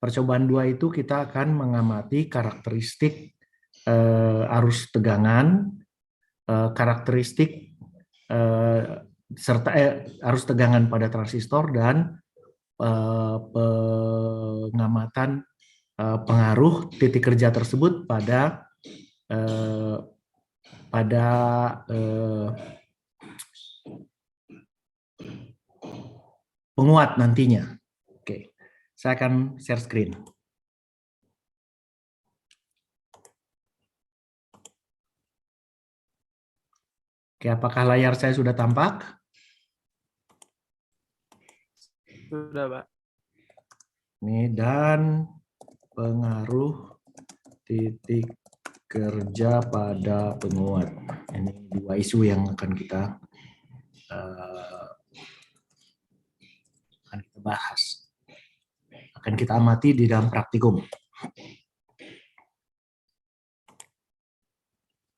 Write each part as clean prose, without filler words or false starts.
percobaan 2 itu kita akan mengamati karakteristik arus tegangan, karakteristik serta arus tegangan pada transistor dan pengamatan pengaruh titik kerja tersebut pada penguat nantinya. Oke, saya akan share screen. Oke, apakah layar saya sudah tampak? Sudah, Pak. Ini dan pengaruh titik kerja pada penguat. Ini 2 isu yang akan kita bahas. Akan kita amati di dalam praktikum.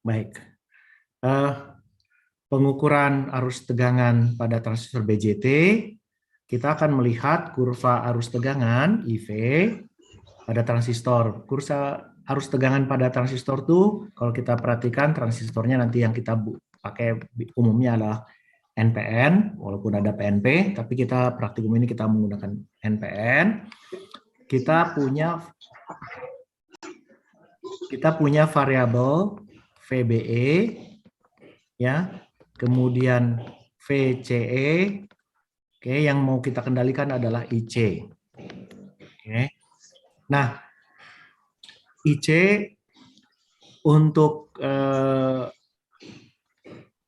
Baik. Pengukuran arus tegangan pada transistor BJT, kita akan melihat kurva arus tegangan IV pada transistor. Kurva arus tegangan pada transistor tuh kalau kita perhatikan transistornya nanti yang kita pakai umumnya adalah NPN, walaupun ada PNP, tapi kita praktikum ini kita menggunakan NPN. Kita punya variabel VBE, ya, kemudian VCE, oke, yang mau kita kendalikan adalah IC. Oke. Nah, IC untuk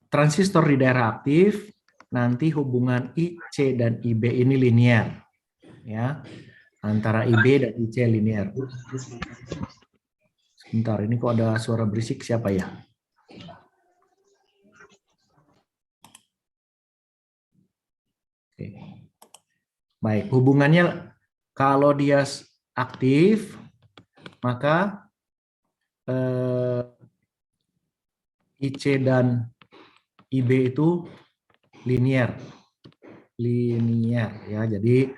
transistor di daerah aktif, nanti hubungan IC dan IB ini linear, ya, antara IB dan IC linear. Sebentar, ini kok ada suara berisik, siapa ya? Oke. Baik, hubungannya kalau dia aktif, maka IC dan IB itu linear, ya. Jadi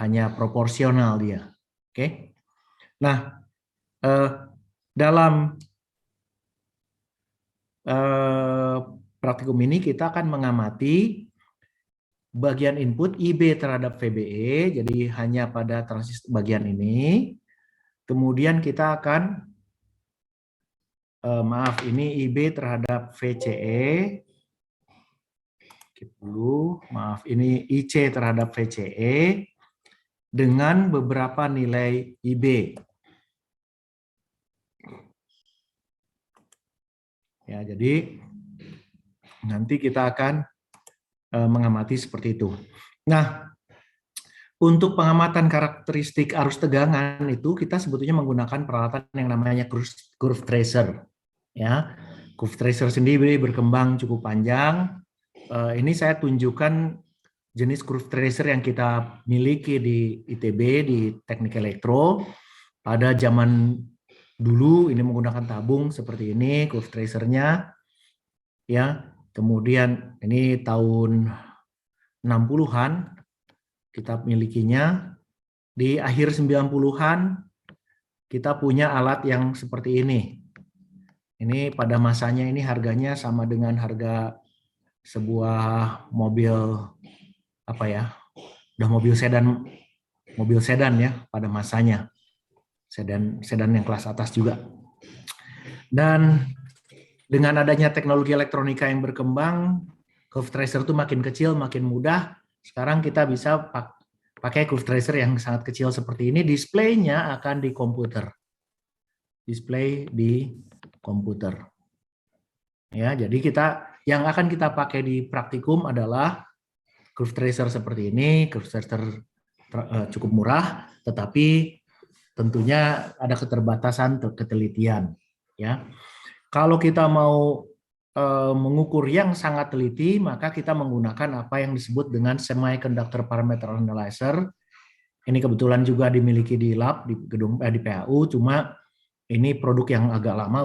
hanya proporsional dia. Oke. Nah, dalam praktikum ini kita akan mengamati bagian input IB terhadap VBE, jadi hanya pada transistor bagian ini. Kemudian kita akan ini IB terhadap VCE. Maaf, ini IC terhadap VCE dengan beberapa nilai IB. Ya, jadi nanti kita akan mengamati seperti itu. Nah, untuk pengamatan karakteristik arus tegangan itu kita sebetulnya menggunakan peralatan yang namanya curve tracer. Ya, curve tracer sendiri berkembang cukup panjang. Ini saya tunjukkan jenis curve tracer yang kita miliki di ITB di Teknik Elektro. Pada zaman dulu ini menggunakan tabung seperti ini curve tracernya, ya. Kemudian ini tahun 60-an kita milikinya. Di akhir 90-an kita punya alat yang seperti ini. Ini pada masanya ini harganya sama dengan harga sebuah mobil apa ya? Udah mobil sedan ya pada masanya. Sedan yang kelas atas juga. Dan dengan adanya teknologi elektronika yang berkembang, curve tracer itu makin kecil, makin mudah. Sekarang kita bisa pakai curve tracer yang sangat kecil seperti ini, displaynya akan di komputer. Display di komputer. Ya, jadi yang akan kita pakai di praktikum adalah curve tracer seperti ini, curve tracer cukup murah, tetapi tentunya ada keterbatasan ketelitian. Ya, kalau kita mau mengukur yang sangat teliti, maka kita menggunakan apa yang disebut dengan semiconductor parameter analyzer. Ini kebetulan juga dimiliki di lab di gedung di PAU, cuma ini produk yang agak lama,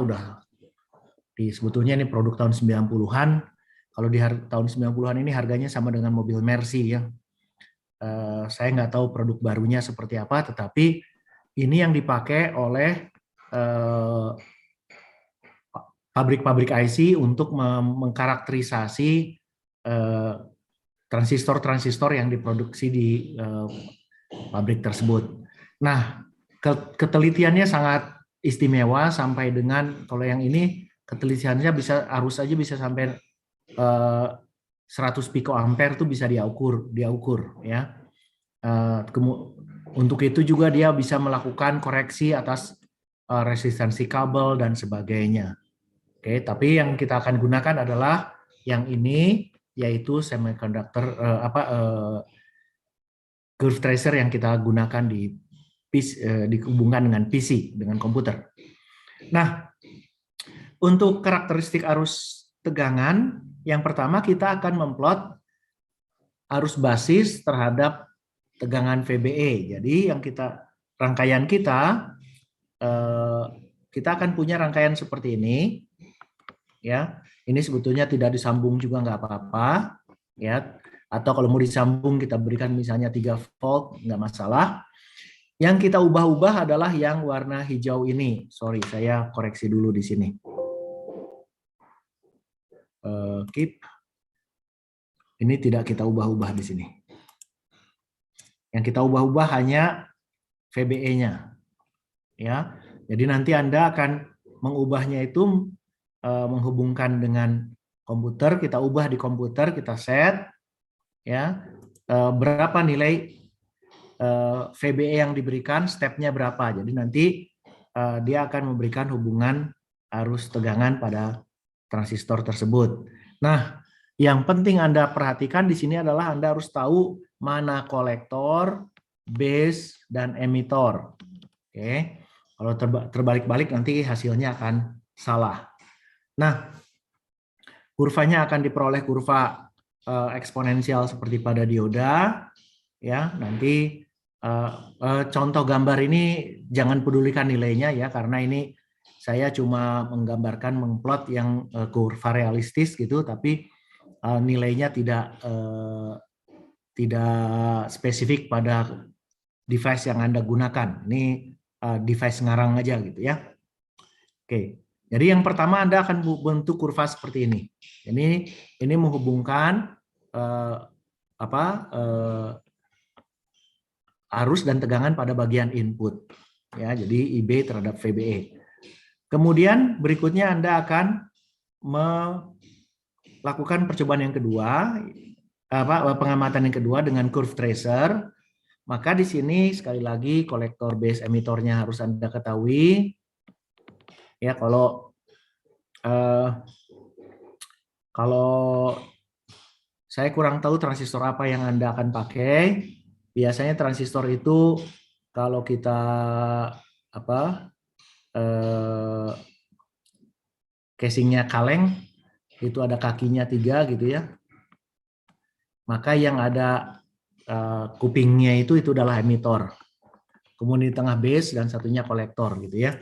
sebetulnya ini produk tahun 90-an. Kalau di tahun 90-an ini harganya sama dengan mobil Mercy ya. Saya nggak tahu produk barunya seperti apa, tetapi ini yang dipakai oleh pabrik-pabrik IC untuk mengkarakterisasi transistor-transistor yang diproduksi di pabrik tersebut. Nah, ketelitiannya sangat istimewa sampai dengan kalau yang ini ketelitiannya harus aja bisa sampai 100 picoampere itu bisa diukur ya. Untuk itu juga dia bisa melakukan koreksi atas resistansi kabel dan sebagainya. Oke, tapi yang kita akan gunakan adalah yang ini, yaitu semiconductor curve tracer yang kita gunakan dihubungkan dengan PC, dengan komputer. Nah, untuk karakteristik arus tegangan, yang pertama kita akan memplot arus basis terhadap tegangan VBE. Jadi yang rangkaian kita akan punya rangkaian seperti ini, ya. Ini sebetulnya tidak disambung juga nggak apa-apa, ya. Atau kalau mau disambung kita berikan misalnya 3 volt, nggak masalah. Yang kita ubah-ubah adalah yang warna hijau ini. Sorry, saya koreksi dulu di sini. Keep. Ini tidak kita ubah-ubah di sini. Yang kita ubah-ubah hanya VBE-nya. Ya. Jadi nanti Anda akan mengubahnya itu menghubungkan dengan komputer, kita ubah di komputer, kita set ya. Berapa nilai VBE yang diberikan, stepnya berapa. Jadi nanti dia akan memberikan hubungan arus tegangan pada transistor tersebut. Nah, yang penting Anda perhatikan di sini adalah Anda harus tahu mana kolektor, base, dan emitor. Oke, kalau terbalik-balik nanti hasilnya akan salah. Nah, kurvanya akan diperoleh kurva eksponensial seperti pada dioda. Ya, nanti contoh gambar ini jangan pedulikan nilainya ya, karena ini saya cuma menggambarkan mengplot yang kurva realistis gitu, tapi nilainya tidak spesifik pada device yang Anda gunakan. Ini device ngarang aja gitu ya. Oke. Jadi yang pertama Anda akan bentuk kurva seperti ini. Ini menghubungkan arus dan tegangan pada bagian input. Ya, jadi IB terhadap VBE. Kemudian berikutnya Anda akan melakukan percobaan yang kedua, pengamatan yang kedua dengan curve tracer. Maka di sini sekali lagi kolektor base emitornya harus Anda ketahui. Ya, kalau saya kurang tahu transistor apa yang Anda akan pakai. Biasanya transistor itu kalau kita casingnya kaleng itu ada kakinya 3 gitu ya. Maka yang ada kupingnya itu adalah emitor. Kemudian di tengah base dan satunya kolektor gitu ya.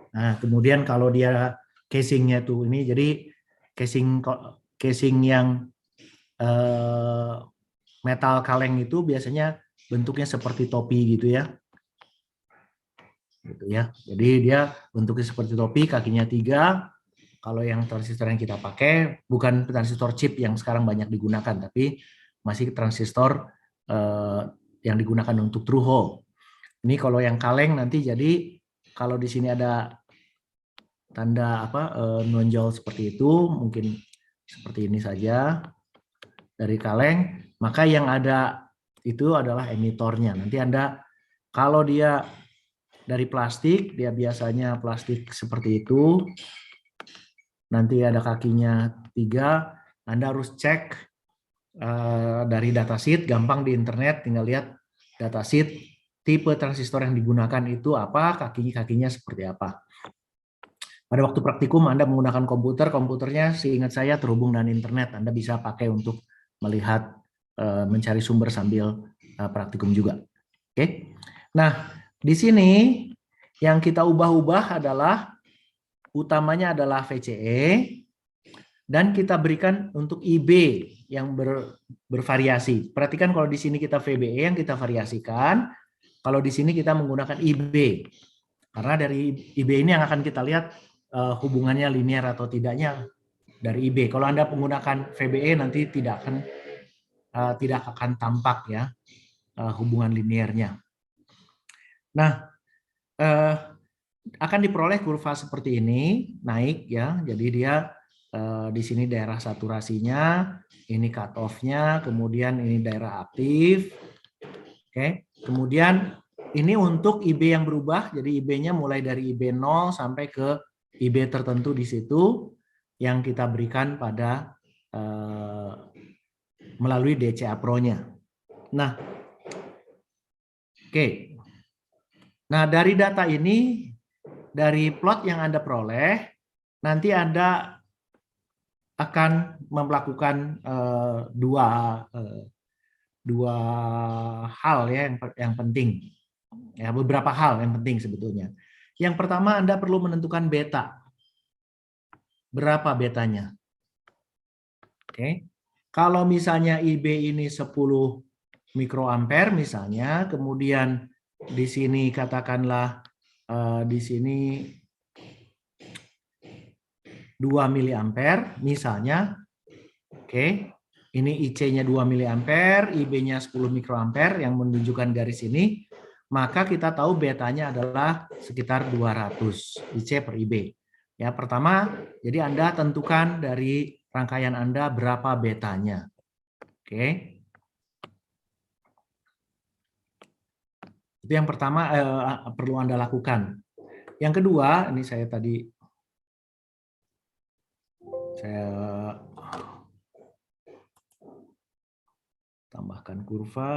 Nah, kemudian kalau dia casingnya tuh ini, jadi casing yang metal kaleng itu biasanya bentuknya seperti topi gitu ya. Gitu ya. Jadi dia bentuknya seperti topi, kakinya 3. Kalau yang transistor yang kita pakai bukan transistor chip yang sekarang banyak digunakan, tapi masih transistor yang digunakan untuk through hole. Ini kalau yang kaleng nanti jadi kalau di sini ada tanda nonjol seperti itu, mungkin seperti ini saja dari kaleng, maka yang ada itu adalah emitornya. Nanti Anda kalau dia dari plastik, dia biasanya plastik seperti itu. Nanti ada kakinya 3, Anda harus cek dari datasheet, gampang di internet, tinggal lihat datasheet, tipe transistor yang digunakan itu apa, kakinya seperti apa. Pada waktu praktikum Anda menggunakan komputernya seingat saya terhubung dengan internet, Anda bisa pakai untuk melihat, mencari sumber sambil praktikum juga. Oke. Nah, di sini yang kita ubah-ubah adalah utamanya adalah VCE. dan kita berikan untuk IB yang bervariasi. Perhatikan kalau di sini kita VBE yang kita variasikan, kalau di sini kita menggunakan IB. Karena dari IB ini yang akan kita lihat hubungannya linear atau tidaknya dari IB. Kalau Anda menggunakan VBE nanti tidak akan tampak ya hubungan linearnya. Nah, akan diperoleh kurva seperti ini, naik ya. Jadi dia di sini daerah saturasinya, ini cut off-nya, kemudian ini daerah aktif. Oke, kemudian ini untuk IB yang berubah, jadi IB-nya mulai dari IB 0 sampai ke IB tertentu di situ yang kita berikan pada melalui DCA Pro-nya. Nah, oke. Nah, dari data ini, dari plot yang Anda peroleh, nanti Anda akan melakukan dua hal ya yang penting. Ya, beberapa hal yang penting sebetulnya. Yang pertama, Anda perlu menentukan beta. Berapa betanya? Oke. Kalau misalnya IB ini 10 mikroampere misalnya, kemudian di sini katakanlah di sini 2 miliampere misalnya. Oke. Ini IC-nya 2 miliampere, IB-nya 10 mikroampere yang menunjukkan garis ini, maka kita tahu betanya adalah sekitar 200 IC per IB. Ya, pertama, jadi Anda tentukan dari rangkaian Anda berapa betanya. Oke. Itu yang pertama perlu Anda lakukan. Yang kedua, ini saya tambahkan kurva.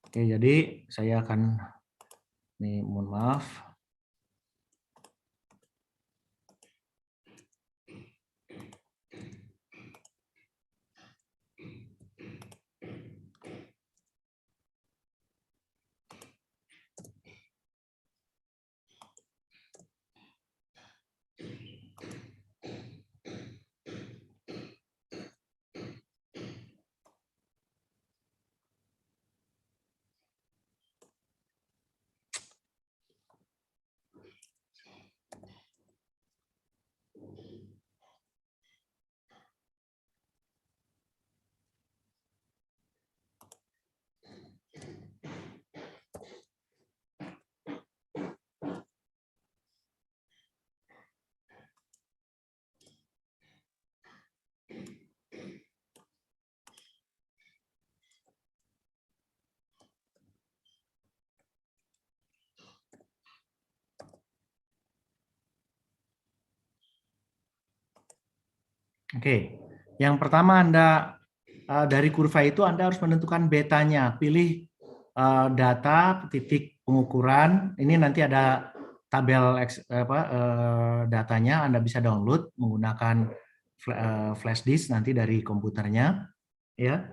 Oke, jadi saya akan, nih mohon maaf. Oke, yang pertama Anda dari kurva itu Anda harus menentukan betanya. Pilih data titik pengukuran. Ini nanti ada tabel datanya. Anda bisa download menggunakan flash disk nanti dari komputernya. Ya,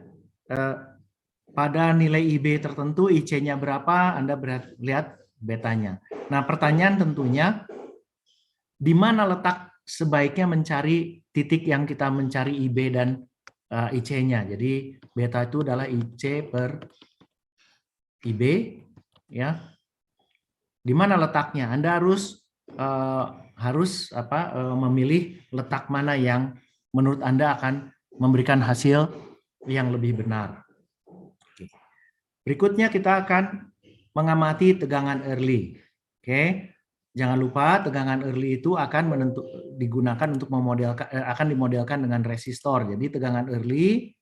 pada nilai IB tertentu, IC-nya berapa, Anda lihat betanya. Nah, pertanyaan tentunya di mana letak sebaiknya mencari titik yang kita mencari IB dan IC-nya. Jadi beta itu adalah IC per IB, ya. Di mana letaknya? Anda harus memilih letak mana yang menurut Anda akan memberikan hasil yang lebih benar. Berikutnya kita akan mengamati tegangan early. Oke. Jangan lupa tegangan early itu akan digunakan untuk akan dimodelkan dengan resistor. Jadi tegangan early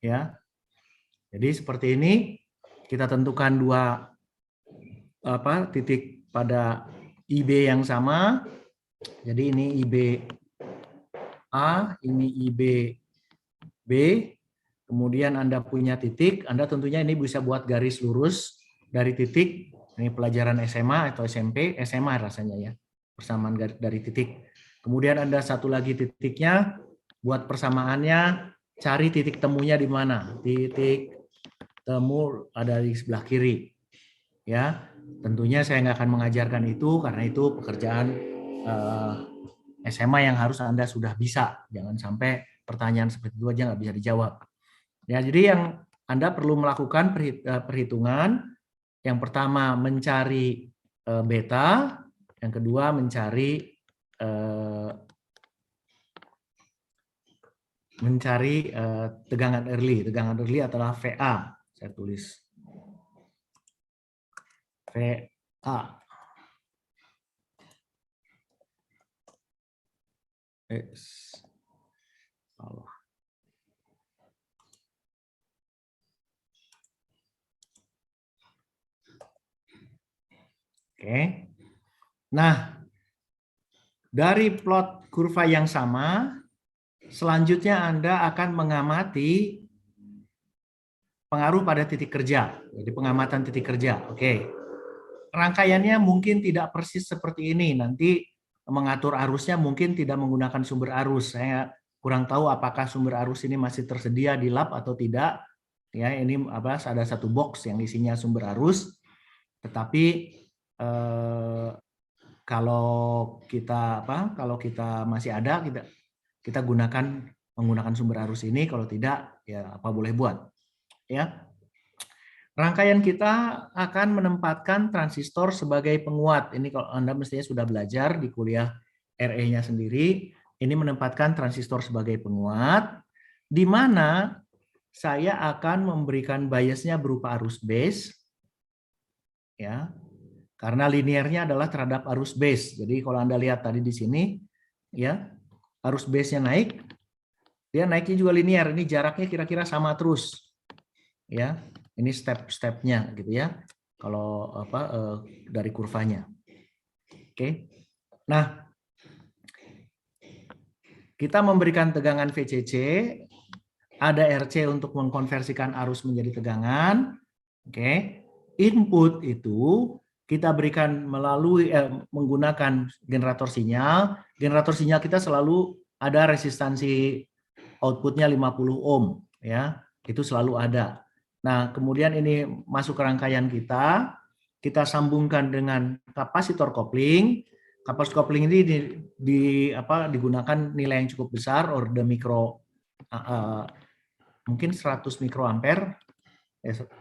ya. Jadi seperti ini kita tentukan dua titik pada IB yang sama. Jadi ini IB A, ini IB B, kemudian Anda punya titik, Anda tentunya ini bisa buat garis lurus dari titik, ini pelajaran SMA atau SMP, SMA rasanya ya, persamaan dari titik. Kemudian Anda satu lagi titiknya, buat persamaannya, cari titik temunya di mana. Titik temu ada di sebelah kiri. Ya, tentunya saya nggak akan mengajarkan itu karena itu pekerjaan SMA yang harus Anda sudah bisa. Jangan sampai pertanyaan seperti itu aja nggak bisa dijawab. Ya, jadi yang Anda perlu melakukan perhitungan. Yang pertama mencari beta, yang kedua mencari tegangan early. Tegangan early adalah VA. Saya tulis VA. Oke. Nah, dari plot kurva yang sama, selanjutnya Anda akan mengamati pengaruh pada titik kerja. Jadi pengamatan titik kerja. Oke. Rangkaiannya mungkin tidak persis seperti ini. Nanti mengatur arusnya mungkin tidak menggunakan sumber arus. Saya kurang tahu apakah sumber arus ini masih tersedia di lab atau tidak. Ya, ini ada satu box yang isinya sumber arus. Tetapi kalau kita masih ada, kita menggunakan sumber arus ini. Kalau tidak, ya apa boleh buat. Ya. Rangkaian kita akan menempatkan transistor sebagai penguat. Ini kalau Anda mestinya sudah belajar di kuliah RE-nya sendiri. Ini menempatkan transistor sebagai penguat, di mana saya akan memberikan biasnya berupa arus base, ya, karena linearnya adalah terhadap arus base. Jadi kalau Anda lihat tadi di sini, ya, arus base-nya naik, dia naiknya juga linear. Ini jaraknya kira-kira sama terus, ya. Ini step-stepnya gitu ya. Kalau dari kurvanya. Oke. Nah, kita memberikan tegangan VCC, ada RC untuk mengkonversikan arus menjadi tegangan. Oke. Input itu kita berikan melalui menggunakan generator sinyal. Generator sinyal kita selalu ada resistansi outputnya 50 ohm, ya. Itu selalu ada. Nah, kemudian ini masuk ke rangkaian kita sambungkan dengan kapasitor kopling. Kapasitor kopling ini digunakan nilai yang cukup besar, order mikro, mungkin 100 mikroampere,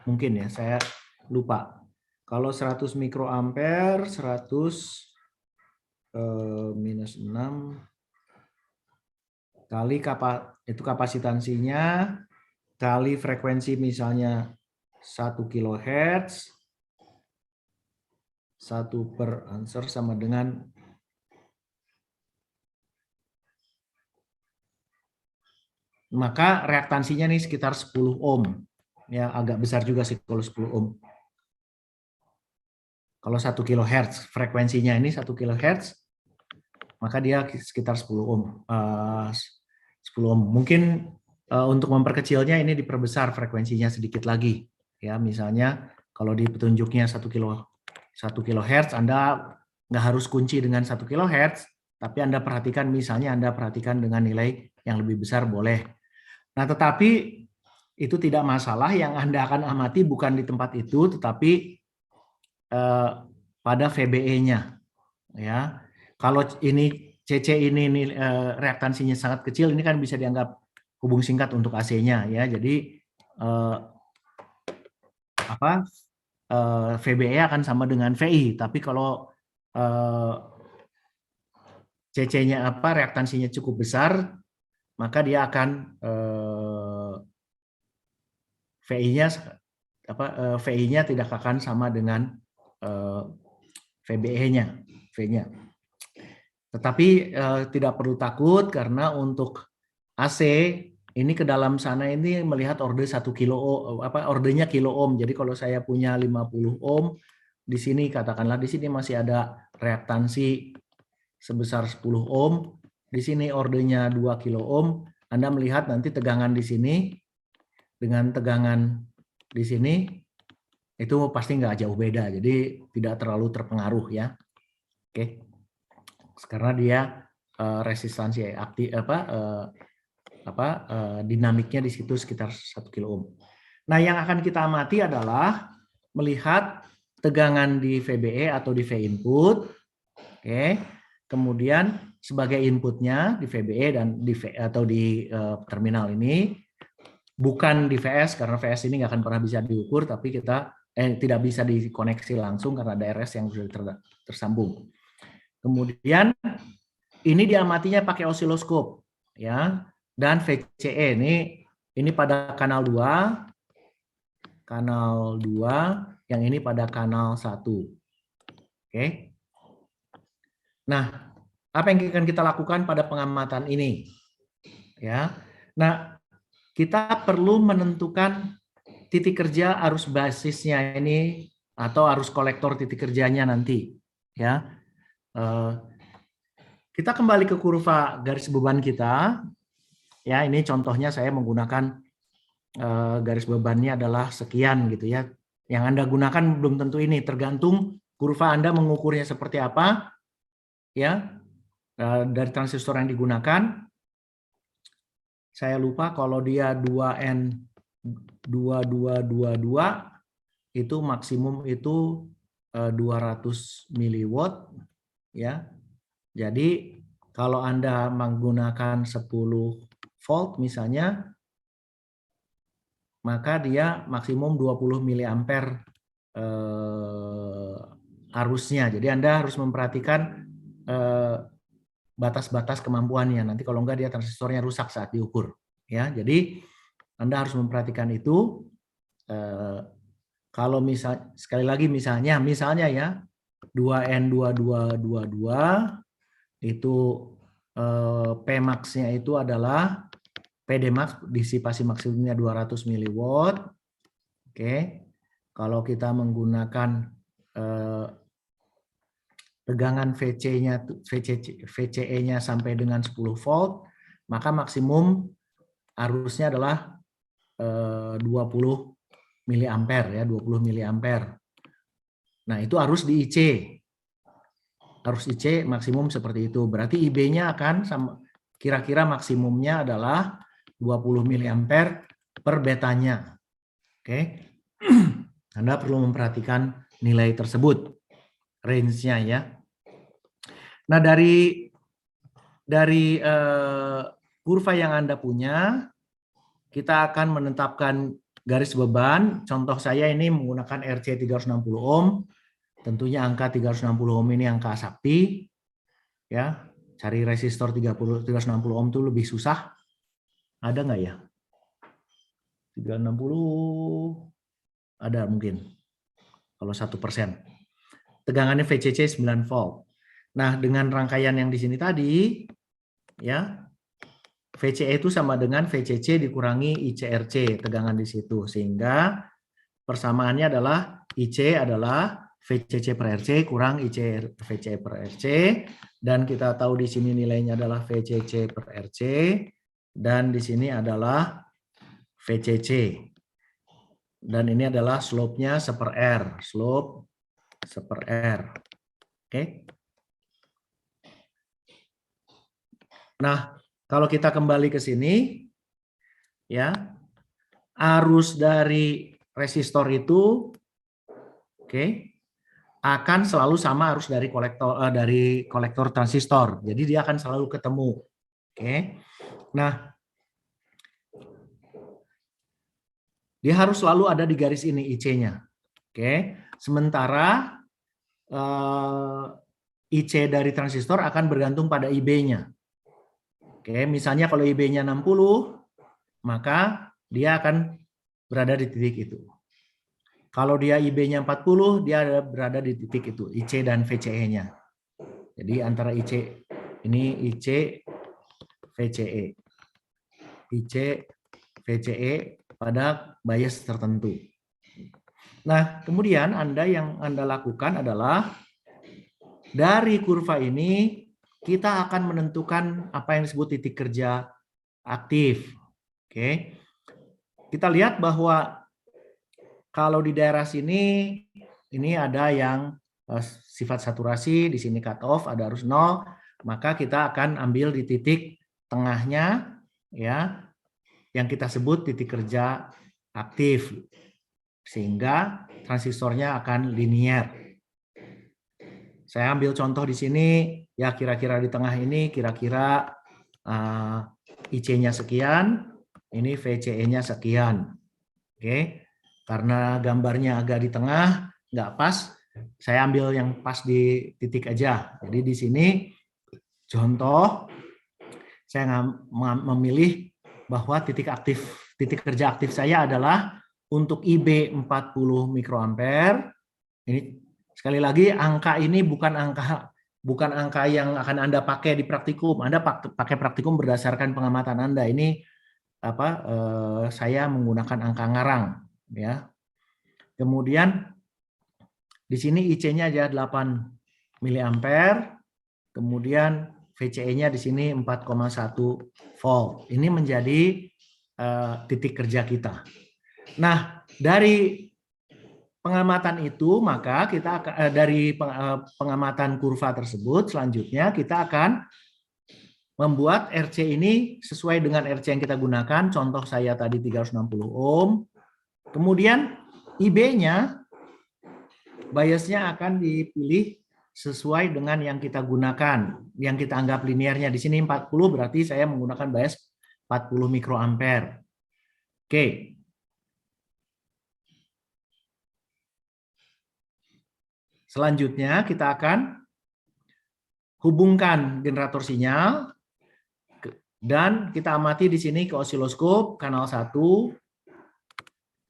mungkin ya, saya lupa. Kalau 100 mikroampere, 100 minus 6 kali itu kapasitansinya, kali frekuensi misalnya 1 kHz, 1 per answer sama dengan maka reaktansinya nih sekitar 10 ohm. Ya, agak besar juga sih kalau 10 ohm. Kalau 1 kHz, frekuensinya ini 1 kHz, maka dia sekitar 10 ohm. 10 ohm. Mungkin untuk memperkecilnya ini diperbesar frekuensinya sedikit lagi. Ya, misalnya kalau di petunjuknya 1 kHz, Anda nggak harus kunci dengan 1 kHz, tapi Anda perhatikan dengan nilai yang lebih besar boleh. Nah, tetapi itu tidak masalah, yang Anda akan amati bukan di tempat itu, tetapi pada VBE-nya. Ya, kalau ini CC ini reaktansinya sangat kecil, ini kan bisa dianggap hubung singkat untuk AC-nya, ya. Jadi VBE akan sama dengan VI, tapi kalau CC-nya reaktansinya cukup besar, maka dia akan VI-nya tidak akan sama dengan VBE-nya, V-nya. Tetapi tidak perlu takut karena untuk AC ini ke dalam sana ini melihat order 1 kilo ordernya kilo ohm. Jadi kalau saya punya 50 ohm di sini, katakanlah di sini masih ada reaktansi sebesar 10 ohm. Di sini ordernya 2 kilo ohm, Anda melihat nanti tegangan di sini dengan tegangan di sini itu pasti nggak jauh beda, jadi tidak terlalu terpengaruh ya. Oke, karena dia resistansi aktif dinamiknya di situ sekitar 1 kilo ohm. Nah, yang akan kita amati adalah melihat tegangan di VBE atau di V input. Oke. Kemudian sebagai inputnya di VBE dan di atau di terminal ini, bukan di VS karena VS ini nggak akan pernah bisa diukur, tapi kita tidak bisa dikoneksi langsung karena ada RS yang sudah tersambung. Kemudian ini diamatinya pakai osiloskop ya, dan VCE ini pada kanal 2, yang ini pada kanal 1. Oke. Nah, apa yang akan kita lakukan pada pengamatan ini? Ya. Nah, kita perlu menentukan titik kerja arus basisnya ini atau arus kolektor titik kerjanya nanti. Ya. Kita kembali ke kurva garis beban kita. Ya, ini contohnya saya menggunakan garis bebannya adalah sekian gitu ya. Yang Anda gunakan belum tentu ini, tergantung kurva Anda mengukurnya seperti apa. Ya, dari transistor yang digunakan. Saya lupa kalau dia 2N2222 itu maksimum itu 200 miliwatt ya. Jadi kalau Anda menggunakan 10 volt misalnya, maka dia maksimum 20 miliampere arusnya. Jadi Anda harus memperhatikan batas-batas kemampuannya. Nanti kalau enggak dia transistornya rusak saat diukur. Ya, jadi Anda harus memperhatikan itu. Kalau sekali lagi misalnya ya 2N2222 itu P max-nya itu adalah PD max, disipasi maksimumnya 200 miliwatt. Oke. Kalau kita menggunakan tegangan VCE-nya sampai dengan 10 volt, maka maksimum arusnya adalah 20 miliampere ya, 20 miliampere. Nah, itu arus di IC. Arus IC maksimum seperti itu. Berarti IB-nya akan kira-kira maksimumnya adalah 20 miliampere per betanya. Oke. Anda perlu memperhatikan nilai tersebut, range-nya ya. Nah, dari kurva yang Anda punya, kita akan menetapkan garis beban. Contoh saya ini menggunakan RC 360 ohm. Tentunya angka 360 ohm ini angka sakti. Ya, cari resistor 360 ohm itu lebih susah. Ada nggak ya? 360 ada mungkin. Kalau 1%. Tegangannya VCC 9 volt. Nah, dengan rangkaian yang di sini tadi, ya, VCE itu sama dengan VCC dikurangi ICRC, tegangan di situ. Sehingga persamaannya adalah IC adalah VCC per RC kurang VCE per RC. Dan kita tahu di sini nilainya adalah VCC per RC. Dan di sini adalah VCC. Dan ini adalah slope-nya seper R. Slope seper R. Oke. Nah, kalau kita kembali ke sini, ya, arus dari resistor itu, oke, akan selalu sama arus dari kolektor transistor. Jadi dia akan selalu ketemu. Oke. Nah, dia harus selalu ada di garis ini IC-nya. Oke. Sementara IC dari transistor akan bergantung pada IB-nya. Oke, misalnya kalau IB-nya 60, maka dia akan berada di titik itu. Kalau dia IB-nya 40, dia berada di titik itu, IC dan VCE-nya. Jadi antara IC, ini IC, VCE. IC, VCE pada bias tertentu. Nah, kemudian yang Anda lakukan adalah dari kurva ini, kita akan menentukan apa yang disebut titik kerja aktif. Oke. Kita lihat bahwa kalau di daerah sini ini ada yang sifat saturasi, di sini cut off, ada arus 0, maka kita akan ambil di titik tengahnya ya, yang kita sebut titik kerja aktif. Sehingga transistornya akan linier. Saya ambil contoh di sini, ya kira-kira di tengah ini, kira-kira IC-nya sekian, ini VCE-nya sekian. Oke, karena gambarnya agak di tengah, nggak pas, saya ambil yang pas di titik aja. Jadi di sini, contoh, saya memilih bahwa titik kerja aktif saya adalah untuk IB 40 mikroampere. Ini sekali lagi angka ini bukan angka yang akan Anda pakai di praktikum. Anda pakai praktikum berdasarkan pengamatan Anda. Ini saya menggunakan angka ngarang ya. Kemudian di sini IC-nya aja 8 miliampere. Kemudian VCE-nya di sini 4,1 volt. Ini menjadi titik kerja kita. Nah, dari pengamatan itu, maka kita dari pengamatan kurva tersebut, selanjutnya kita akan membuat RC ini sesuai dengan RC yang kita gunakan. Contoh saya tadi 360 ohm. Kemudian IB-nya, biasnya akan dipilih sesuai dengan yang kita gunakan, yang kita anggap linearnya. Di sini 40, berarti saya menggunakan bias 40 mikroampere. Oke. Selanjutnya kita akan hubungkan generator sinyal dan kita amati di sini ke osiloskop kanal 1.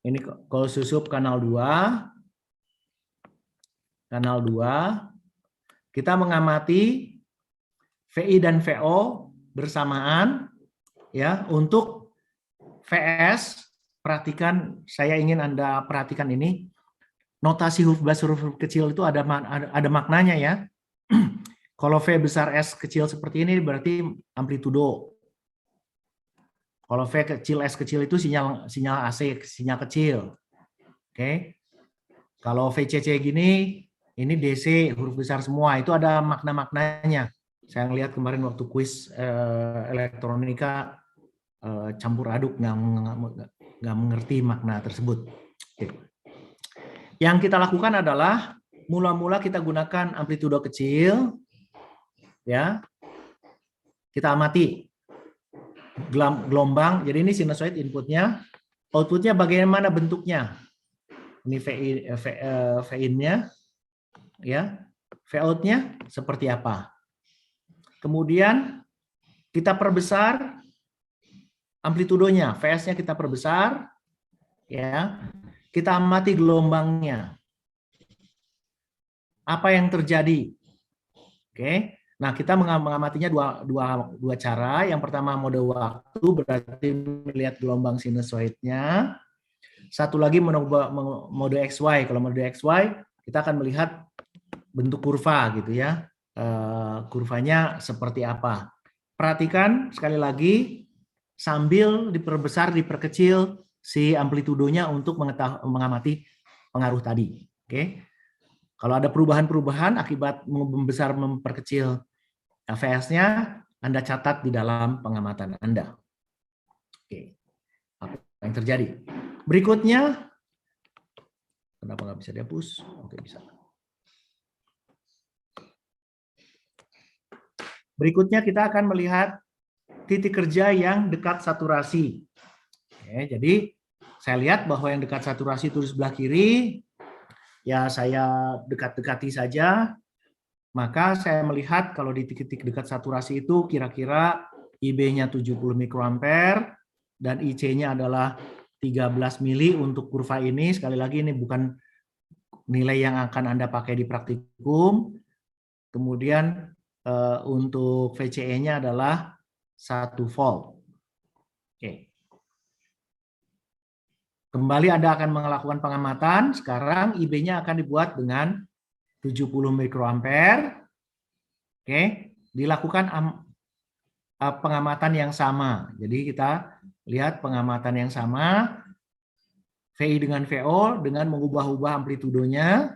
Ini ke osiloskop kanal 2. Kanal 2. Kita mengamati VI dan VO bersamaan ya. Untuk VS, perhatikan, saya ingin Anda perhatikan ini. Notasi huruf besar huruf kecil itu ada maknanya ya. Kalau V besar S kecil seperti ini berarti amplitudo. Kalau V kecil S kecil itu sinyal AC, sinyal kecil. Oke. Kalau VCC gini, ini DC huruf besar semua. Itu ada makna-maknanya. Saya lihat kemarin waktu kuis elektronika campur aduk, nggak mengerti makna tersebut. Oke. Yang kita lakukan adalah mula-mula kita gunakan amplitudo kecil, ya. Kita amati gelombang. Jadi ini sinusoid inputnya, outputnya bagaimana bentuknya. Ini V-in-nya, ya. V-out-nya seperti apa. Kemudian kita perbesar amplitudonya, VS-nya kita perbesar, ya. Kita amati gelombangnya. Apa yang terjadi? Oke. Nah, kita mengamatinya dua cara. Yang pertama mode waktu, berarti melihat gelombang sinusoidnya. Satu lagi mode XY. Kalau mode XY, kita akan melihat bentuk kurva gitu ya. Kurvanya seperti apa. Perhatikan sekali lagi sambil diperbesar, diperkecil si amplitudonya untuk mengamati pengaruh tadi. Oke. Kalau ada perubahan-perubahan akibat membesar memperkecil VS-nya, Anda catat di dalam pengamatan Anda. Oke. Apa yang terjadi? Berikutnya, kenapa nggak bisa dihapus? Oke, bisa. Berikutnya kita akan melihat titik kerja yang dekat saturasi. Oke, jadi saya lihat bahwa yang dekat saturasi itu di sebelah kiri, ya saya dekat-dekati saja. Maka saya melihat kalau di titik dekat saturasi itu kira-kira IB-nya 70 mikroampere dan IC-nya adalah 13 mili untuk kurva ini. Sekali lagi ini bukan nilai yang akan Anda pakai di praktikum. Kemudian untuk VCE-nya adalah 1 volt. Oke. Kembali Anda akan melakukan pengamatan. Sekarang IB-nya akan dibuat dengan 70 mikroampere. Oke, dilakukan pengamatan yang sama. Jadi kita lihat pengamatan yang sama, VI dengan VO dengan mengubah-ubah amplitudonya,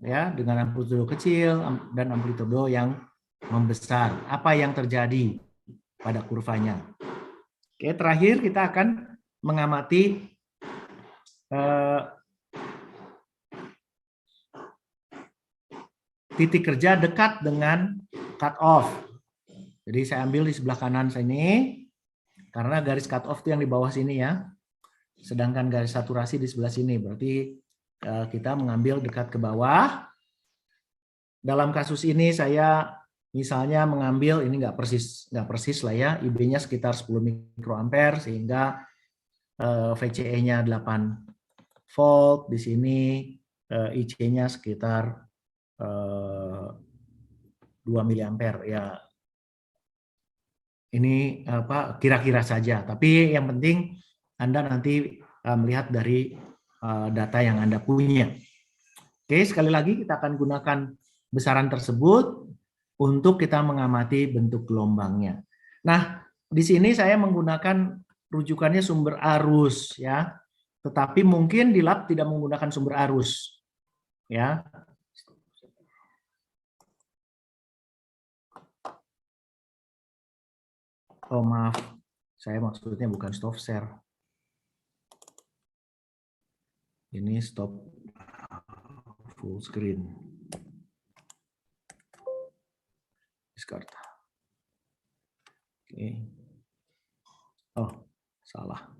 ya, dengan amplitudo kecil dan amplitudo yang membesar. Apa yang terjadi pada kurvanya? Oke, terakhir kita akan mengamati titik kerja dekat dengan cut off. Jadi saya ambil di sebelah kanan sini, karena garis cut off itu yang di bawah sini ya. Sedangkan garis saturasi di sebelah sini. Berarti kita mengambil dekat ke bawah. Dalam kasus ini saya misalnya mengambil, ini nggak persis lah ya, IB-nya sekitar 10 mikroampere sehingga VCE-nya 8 volt, di sini IC-nya sekitar 2 miliampere ya. Ini apa kira-kira saja, tapi yang penting Anda nanti melihat dari data yang Anda punya. Oke, sekali lagi kita akan gunakan besaran tersebut untuk kita mengamati bentuk gelombangnya. Nah, di sini saya menggunakan rujukannya sumber arus ya. Tetapi mungkin di lab tidak menggunakan sumber arus ya. Oh, maaf. Saya maksudnya bukan stop share. Ini stop full screen. Discard. Oke. Oh, salah.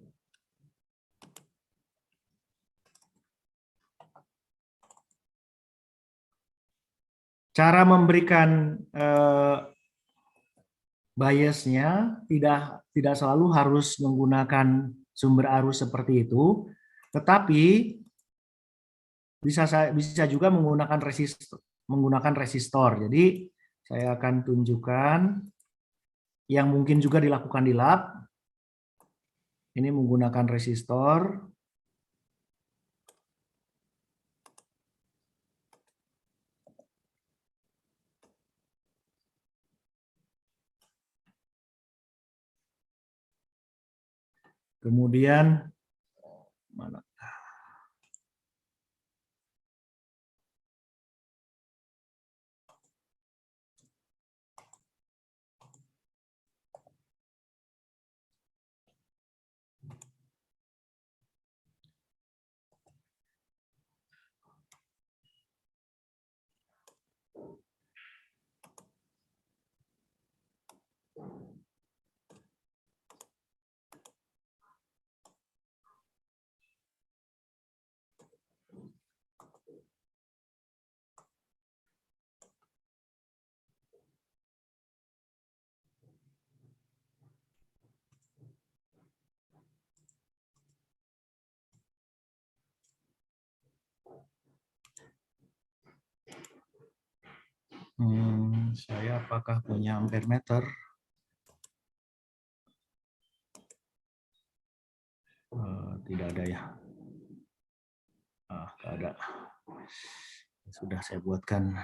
Cara memberikan biasnya tidak selalu harus menggunakan sumber arus seperti itu, tetapi bisa juga menggunakan resistor. Jadi saya akan tunjukkan yang mungkin juga dilakukan di lab. Ini menggunakan resistor. Kemudian mana? Saya apakah punya ampere meter? Tidak ada ya. Tidak ada. Sudah saya buatkan.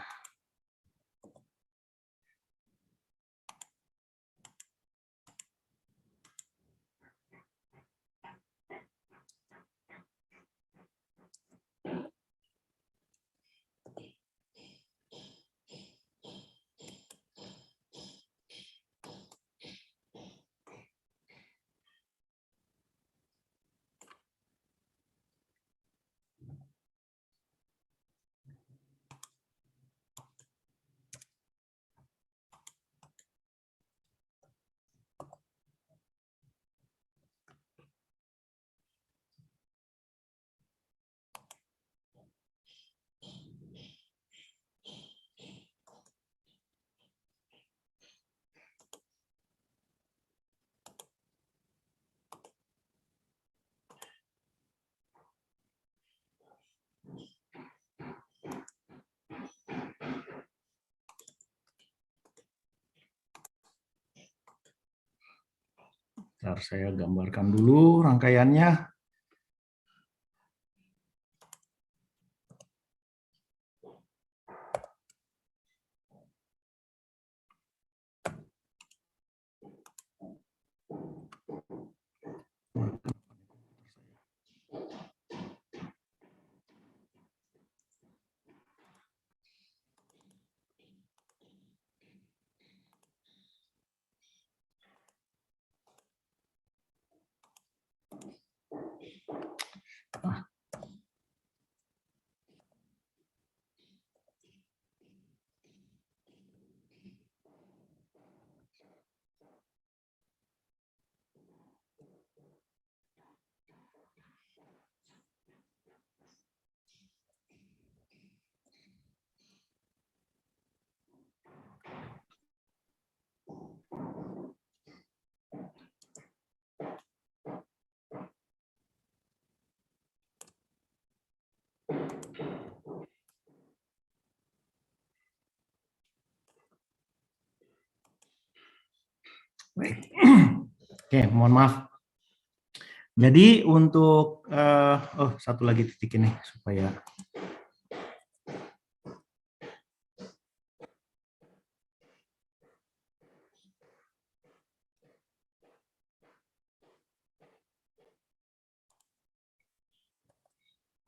Bentar, saya gambarkan dulu rangkaiannya. Baik. Oke, mohon maaf. Jadi untuk satu lagi titik ini supaya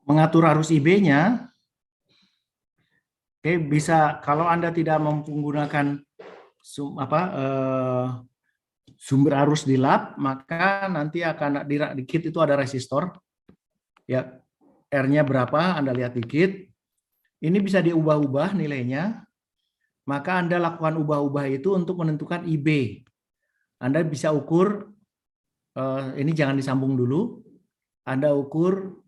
mengatur arus IB-nya. Oke, bisa kalau Anda tidak menggunakan sumber arus di lab, maka nanti akan di kit itu ada resistor. Ya, R-nya berapa, Anda lihat di kit. Ini bisa diubah-ubah nilainya. Maka Anda lakukan ubah-ubah itu untuk menentukan IB. Anda bisa ukur, ini jangan disambung dulu. Anda ukur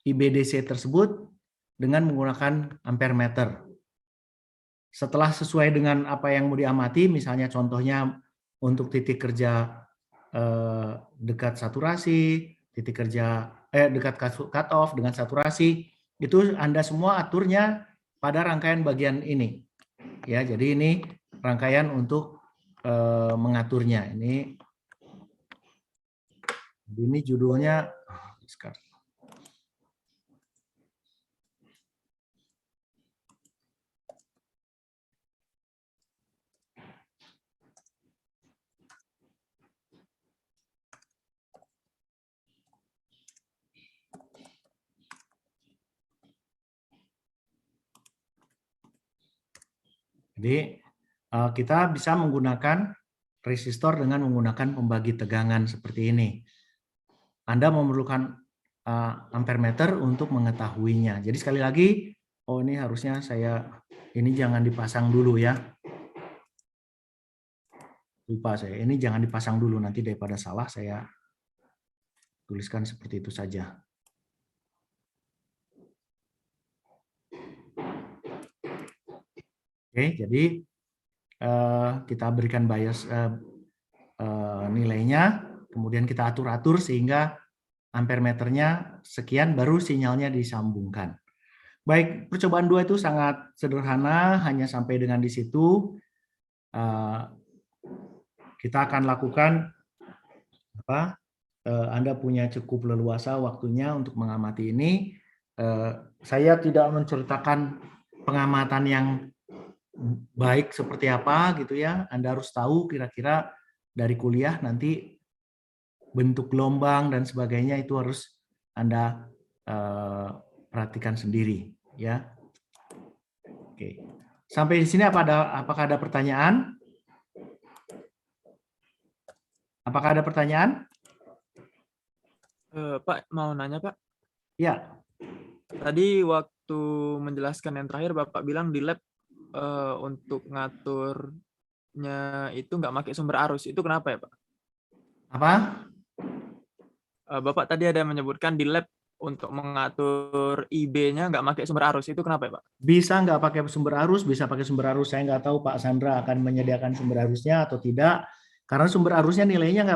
IBDC tersebut dengan menggunakan ampere meter. Setelah sesuai dengan apa yang mau diamati, misalnya contohnya untuk titik kerja dekat saturasi, titik kerja dekat cut off dengan saturasi, itu Anda semua aturnya pada rangkaian bagian ini. Ya, jadi ini rangkaian untuk mengaturnya. Ini judulnya Jadi kita bisa menggunakan resistor dengan menggunakan pembagi tegangan seperti ini. Anda memerlukan ampere meter untuk mengetahuinya. Jadi sekali lagi, ini harusnya ini jangan dipasang dulu ya. Lupa saya, ini jangan dipasang dulu, nanti daripada salah saya tuliskan seperti itu saja. Oke, jadi kita berikan bias nilainya, kemudian kita atur-atur sehingga ampere meternya sekian, baru sinyalnya disambungkan. Baik, percobaan 2 itu sangat sederhana, hanya sampai dengan di situ. Kita akan lakukan Anda punya cukup leluasa waktunya untuk mengamati ini. Saya tidak menceritakan pengamatan yang baik seperti apa gitu ya. Anda harus tahu kira-kira dari kuliah nanti bentuk gelombang dan sebagainya itu harus Anda perhatikan sendiri ya. Oke. Sampai di sini apakah ada pertanyaan? Apakah ada pertanyaan? Pak, mau nanya, Pak. Ya. Tadi waktu menjelaskan yang terakhir, Bapak bilang di lab untuk ngaturnya itu nggak pakai sumber arus. Itu kenapa ya, Pak? Apa? Bapak tadi ada menyebutkan di lab untuk mengatur IB-nya nggak pakai sumber arus. Itu kenapa ya, Pak? Bisa nggak pakai sumber arus, bisa pakai sumber arus. Saya nggak tahu Pak Sandra akan menyediakan sumber arusnya atau tidak. Karena sumber arusnya nilainya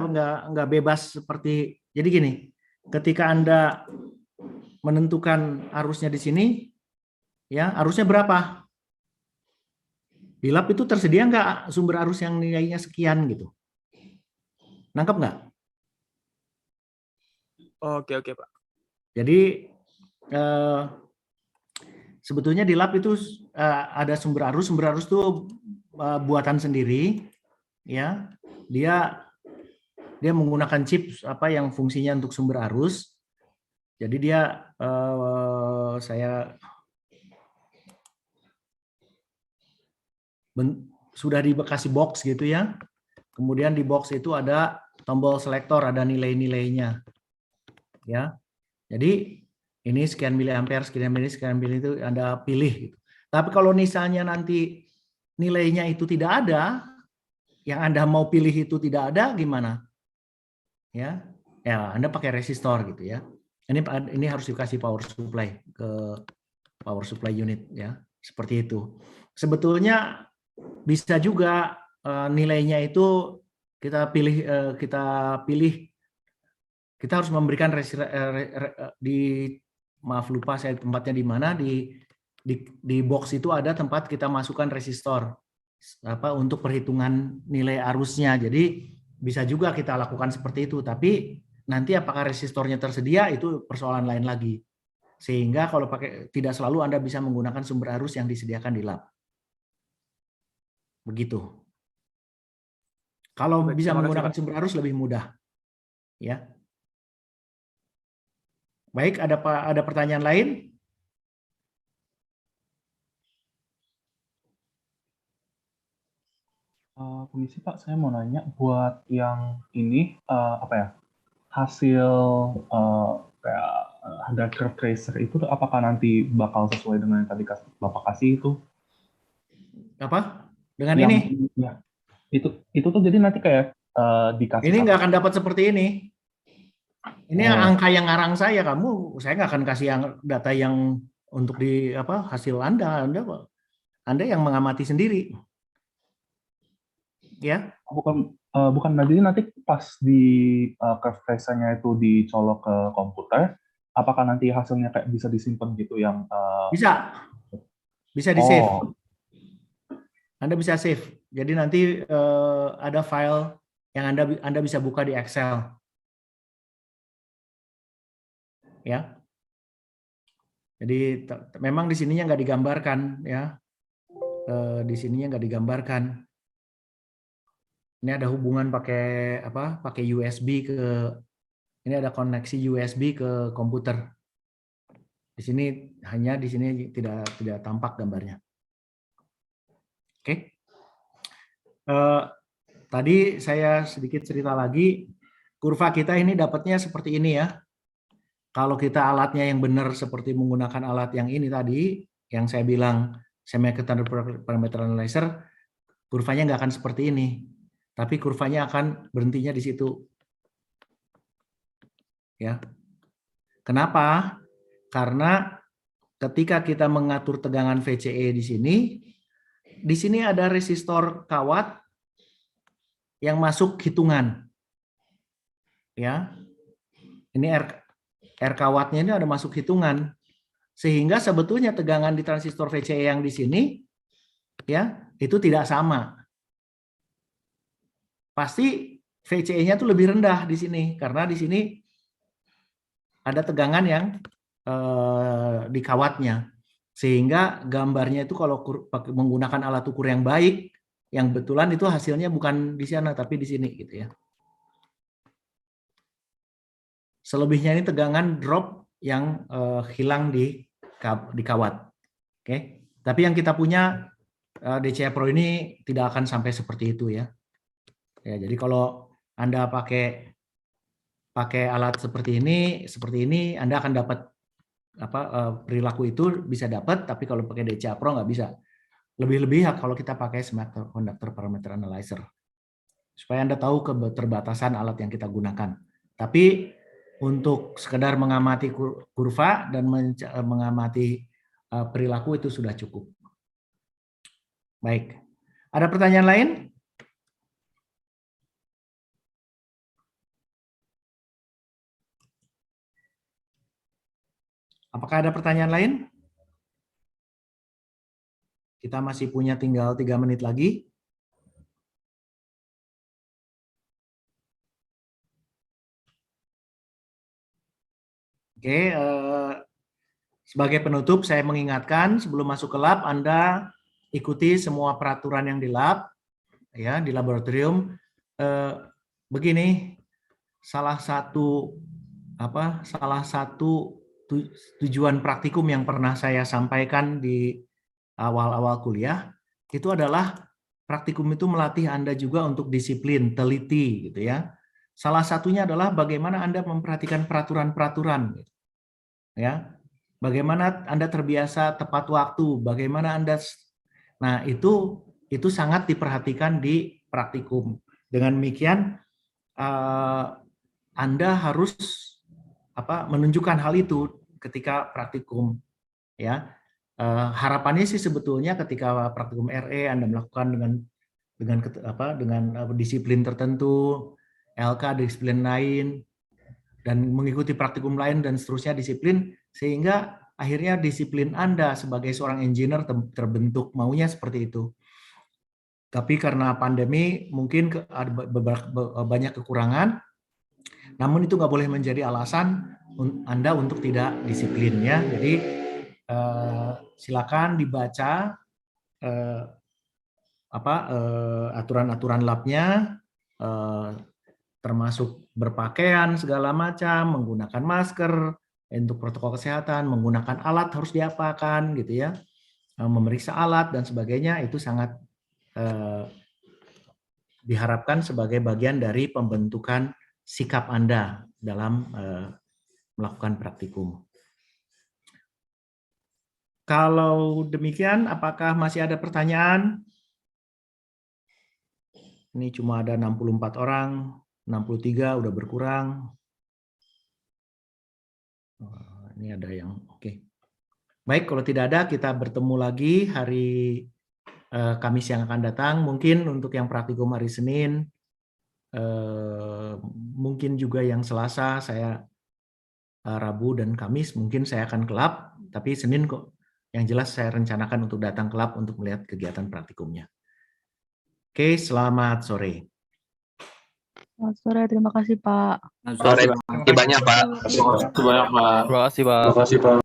nggak bebas seperti, jadi gini, ketika Anda menentukan arusnya di sini, ya arusnya berapa? Di lab itu tersedia nggak sumber arus yang nilainya sekian gitu? Nangkep nggak? Oke, Pak. Jadi sebetulnya di lab itu ada sumber arus itu buatan sendiri, ya. Dia menggunakan chip yang fungsinya untuk sumber arus. Jadi dia saya sudah dikasih box gitu ya. Kemudian di box itu ada tombol selektor, ada nilai-nilainya. Ya. Jadi ini sekian miliampere, sekian mili itu Anda pilih gitu. Tapi kalau misalnya nanti nilainya itu tidak ada, yang Anda mau pilih itu tidak ada, gimana? Ya, Anda pakai resistor gitu ya. Ini harus dikasih power supply ke power supply unit ya, seperti itu. Sebetulnya bisa juga nilainya itu kita harus memberikan maaf lupa saya tempatnya di mana, di box itu ada tempat kita masukkan resistor. untuk perhitungan nilai arusnya. Jadi bisa juga kita lakukan seperti itu, tapi nanti apakah resistornya tersedia itu persoalan lain lagi. Sehingga kalau tidak selalu Anda bisa menggunakan sumber arus yang disediakan di lab. Begitu. Kalau Baik, bisa terima kasih, menggunakan Pak. sumber arus lebih mudah. Ya. Baik, ada pertanyaan lain? Komisi Pak, saya mau nanya buat yang ini apa ya, hasil kayak harga curve tracer itu apakah nanti bakal sesuai dengan yang tadi Bapak kasih itu? Apa? Dengan Yang ini? ya, itu tuh jadi nanti kayak dikasih Ini nggak satu. akan dapat seperti ini. Ini Oh. angka yang ngarang saya, saya nggak akan kasih yang data yang untuk di hasil Anda yang mengamati sendiri. Ya. Bukan jadi nanti pas di curve tracer-nya itu dicolok ke komputer, apakah nanti hasilnya kayak bisa disimpan gitu yang bisa di save. Anda bisa save. Jadi nanti ada file yang Anda bisa buka di Excel. Ya. Jadi memang di sininya nggak digambarkan, ya. Di sininya nggak digambarkan. Ini ada hubungan pakai USB ini ada koneksi USB ke komputer. Di sini tidak tampak gambarnya. Oke. Tadi saya sedikit cerita lagi, kurva kita ini dapatnya seperti ini ya. Kalau kita alatnya yang benar seperti menggunakan alat yang ini tadi, yang saya bilang semiconductor parameter analyzer, kurvanya nggak akan seperti ini. Tapi kurvanya akan berhentinya di situ. Ya. Kenapa? Karena ketika kita mengatur tegangan VCE di sini ada resistor kawat yang masuk hitungan. Ya. Ini R kawatnya ini ada masuk hitungan. Sehingga sebetulnya tegangan di transistor VCE yang di sini ya, itu tidak sama. Pasti VCE-nya itu lebih rendah di sini karena di sini ada tegangan yang di kawatnya. Sehingga gambarnya itu kalau menggunakan alat ukur yang baik, yang betulan itu hasilnya bukan di sana tapi di sini gitu ya. Selebihnya ini tegangan drop yang hilang di kawat. Oke. Tapi yang kita punya DCA Pro ini tidak akan sampai seperti itu ya. Ya, jadi kalau Anda pakai alat seperti ini Anda akan dapat perilaku itu bisa dapat, tapi kalau pakai DCA Pro nggak bisa. Lebih-lebih kalau kita pakai semiconductor parameter analyzer. Supaya Anda tahu keterbatasan alat yang kita gunakan. Tapi untuk sekedar mengamati kurva dan mengamati perilaku itu sudah cukup. Baik. Ada pertanyaan lain? Apakah ada pertanyaan lain? Kita masih punya tinggal 3 menit lagi. Oke, sebagai penutup saya mengingatkan sebelum masuk ke lab Anda ikuti semua peraturan yang di lab, ya di laboratorium. Begini, salah satu tujuan praktikum yang pernah saya sampaikan di awal-awal kuliah itu adalah praktikum itu melatih Anda juga untuk disiplin, teliti gitu ya. Salah satunya adalah bagaimana Anda memperhatikan peraturan-peraturan. Ya. Bagaimana Anda terbiasa tepat waktu, bagaimana Anda itu sangat diperhatikan di praktikum. Dengan demikian Anda harus menunjukkan hal itu ketika praktikum ya. Harapannya sih sebetulnya ketika praktikum RE Anda melakukan dengan disiplin tertentu, LK disiplin lain, dan mengikuti praktikum lain dan seterusnya disiplin, sehingga akhirnya disiplin Anda sebagai seorang engineer terbentuk, maunya seperti itu. Tapi karena pandemi mungkin ada banyak kekurangan, namun itu nggak boleh menjadi alasan Anda untuk tidak disiplin ya. Jadi silakan dibaca aturan-aturan labnya, termasuk berpakaian segala macam, menggunakan masker untuk protokol kesehatan, menggunakan alat harus diapakan gitu ya, memeriksa alat dan sebagainya, itu sangat diharapkan sebagai bagian dari pembentukan sikap Anda dalam melakukan praktikum. Kalau demikian, apakah masih ada pertanyaan? Ini cuma ada 64 orang, 63 udah berkurang. Ini ada yang oke. Baik, kalau tidak ada, kita bertemu lagi hari Kamis yang akan datang. Mungkin untuk yang praktikum hari Senin, mungkin juga yang Selasa, saya Rabu dan Kamis, mungkin saya akan ke lab, tapi Senin kok yang jelas saya rencanakan untuk datang ke lab untuk melihat kegiatan praktikumnya. Oke, selamat sore. Selamat sore, terima kasih Pak. Sore, terima kasih banyak Pak. Terima kasih, Pak. Terima kasih Pak. Terima kasih, Pak.